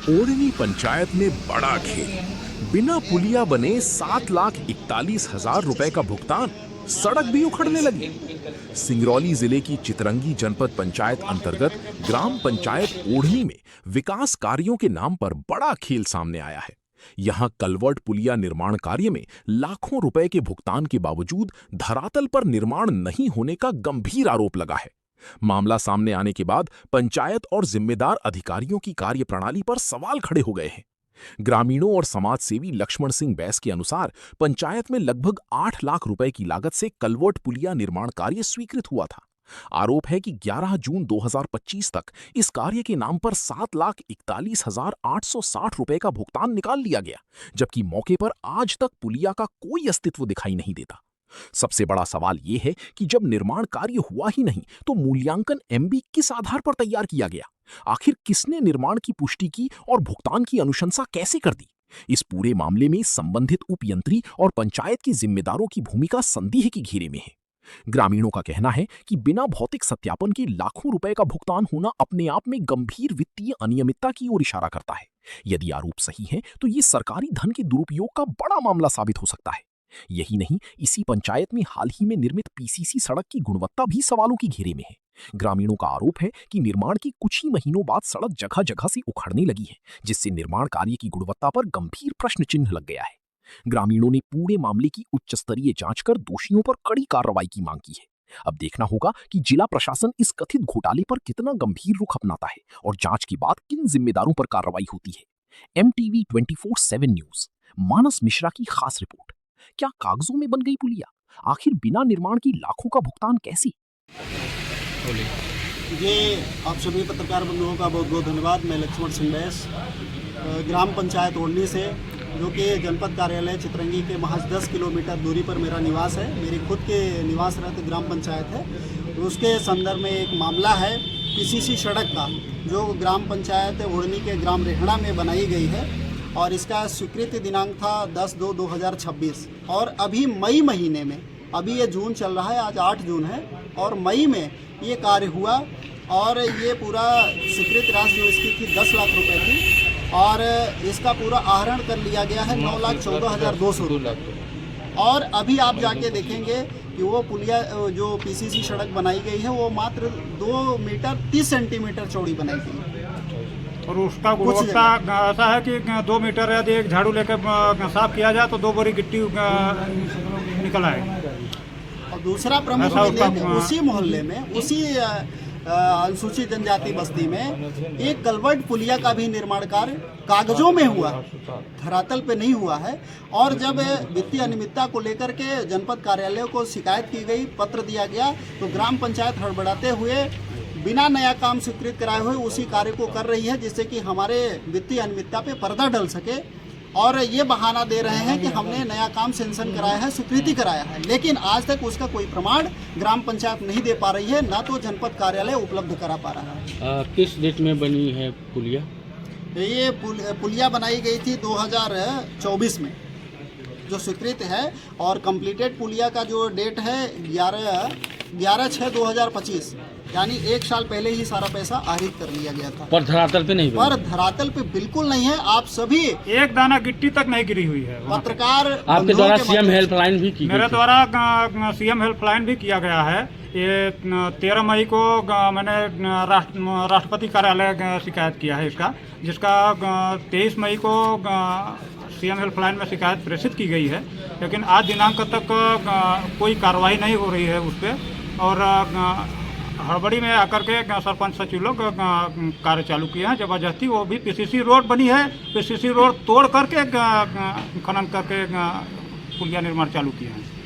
ओढ़नी पंचायत में बड़ा खेल। बिना पुलिया बने 7,41,000 रुपए का भुगतान, सड़क भी उखड़ने लगी। सिंगरौली जिले की चितरंगी जनपद पंचायत अंतर्गत ग्राम पंचायत ओढ़नी में विकास कार्यों के नाम पर बड़ा खेल सामने आया है। यहां कलवर्ट पुलिया निर्माण कार्य में लाखों रुपए के भुगतान के बावजूद धरातल पर निर्माण नहीं होने का गंभीर आरोप लगा है। मामला सामने आने के बाद पंचायत और जिम्मेदार अधिकारियों की कार्यप्रणाली पर सवाल खड़े हो गए हैं। ग्रामीणों और समाज सेवी लक्ष्मण सिंह बैस के अनुसार पंचायत में लगभग 8 लाख रुपए की लागत से कलवर्ट पुलिया निर्माण कार्य स्वीकृत हुआ था। आरोप है कि 11 जून 2025 तक इस कार्य के नाम पर 7,41,860 रुपए का भुगतान निकाल लिया गया, जबकि मौके पर आज तक पुलिया का कोई अस्तित्व दिखाई नहीं देता। सबसे बड़ा सवाल यह है कि जब निर्माण कार्य हुआ ही नहीं तो मूल्यांकन एमबी किस आधार पर तैयार किया गया? आखिर किसने निर्माण की पुष्टि की और भुगतान की अनुशंसा कैसे कर दी? इस पूरे मामले में संबंधित उपयंत्री और पंचायत के जिम्मेदारों की भूमिका संदेह के घेरे में है। ग्रामीणों का कहना है कि बिना भौतिक सत्यापन के लाखों रुपए का भुगतान होना अपने आप में गंभीर वित्तीय अनियमितता की ओर इशारा करता है। यदि आरोप सही है तो ये सरकारी धन के दुरुपयोग का बड़ा मामला साबित हो सकता है। यही नहीं, इसी पंचायत में हाल ही में निर्मित पीसीसी सड़क की गुणवत्ता भी सवालों की घेरे में है। ग्रामीणों का आरोप है कि निर्माण के कुछ ही महीनों बाद सड़क जगह जगह से उखड़ने लगी है, जिससे निर्माण कार्य की गुणवत्ता पर गंभीर प्रश्न चिन्ह लग गया है। ग्रामीणों ने पूरे मामले की उच्च स्तरीय जांच कर दोषियों पर कड़ी कार्रवाई की मांग की है। अब देखना होगा कि जिला प्रशासन इस कथित घोटाले पर कितना गंभीर रुख अपनाता है और जांच के बाद किन जिम्मेदारों पर कार्रवाई होती है। MTV 24/7 न्यूज, मानस मिश्रा की खास रिपोर्ट। क्या कागजों में बन गई पुलिया? आखिर बिना निर्माण की लाखों का भुगतान कैसे? ये आप सभी पत्रकार बंधुओं का बहुत बहुत धन्यवाद। मैं लक्ष्मण सिंह बैस, ग्राम पंचायत ओढ़नी से, जो कि जनपद कार्यालय चितरंगी के महज 10 किलोमीटर दूरी पर मेरा निवास है। मेरी खुद के निवास रहते ग्राम पंचायत है। उसके संदर्भ में एक मामला है पीसीसी सड़क का, जो ग्राम पंचायत ओढ़नी के ग्राम रेहड़ा में बनाई गई है और इसका स्वीकृति दिनांक था 10/2/2026 और अभी मई महीने में, अभी ये जून चल रहा है, आज 8 जून है, और मई में ये कार्य हुआ और ये पूरा स्वीकृत राशि जो इसकी थी 10 लाख रुपए थी और इसका पूरा आहरण कर लिया गया है 9,14,200 रुपये। और अभी आप जाके देखेंगे कि वो पुलिया जो पीसीसी सड़क बनाई गई है वो मात्र 2 मीटर 30 सेंटीमीटर चौड़ी बनाई गई है और उसका गुणवत्ता ऐसा है कि 2 मीटर यदि एक झाड़ू लेकर साफ किया जाए तो 2 बोरी गिट्टी निकल आएगी। और दूसरा प्रमुख उसी मोहल्ले में, उसी अनुसूचित जनजाति बस्ती में एक कलवर्ट पुलिया का भी निर्माण कार्य कागजों में हुआ, धरातल पे नहीं हुआ है। और जब वित्तीय अनियमितता को लेकर के जनपद कार्यालय को शिकायत की गई, पत्र दिया गया, तो ग्राम पंचायत हड़बड़ाते हुए बिना नया काम स्वीकृत कराए हुए उसी कार्य को कर रही है, जिससे कि हमारे वित्तीय अनियमितता पे पर्दा डल सके। और ये बहाना दे रहे हैं कि हमने नया काम सेंक्शन कराया है, स्वीकृति कराया है, लेकिन आज तक उसका कोई प्रमाण ग्राम पंचायत नहीं दे पा रही है, ना तो जनपद कार्यालय उपलब्ध करा पा रहा है। किस डेट में बनी है पुलिया? ये पुलिया बनाई गई थी 2024 में, जो स्वीकृत है, और कंप्लीटेड पुलिया का जो डेट है 11/6/2025, यानी 1 साल पहले ही सारा पैसा आहरित कर लिया गया था। पर धरातल पे नहीं, पर धरातल पे बिल्कुल नहीं है। आप सभी, एक दाना गिट्टी तक नहीं गिरी हुई है। पत्रकार आपके द्वारा सीएम हेल्पलाइन भी की, मेरे द्वारा सीएम हेल्पलाइन भी किया गया है। ये 13 मई को मैंने राष्ट्रपति कार्यालय शिकायत किया है इसका, जिसका 23 मई को सीएम हेल्पलाइन में शिकायत प्रेषित की गई है, लेकिन आज दिनांक तक कोई कार्रवाई नहीं हो रही है उस पर। और हड़बड़ी में आकर के सरपंच सचिव लोग कार्य चालू किए हैं जबरदस्ती। वो भी पीसीसी रोड बनी है, पीसीसी रोड तोड़ करके खनन करके पुलिया निर्माण चालू किए हैं।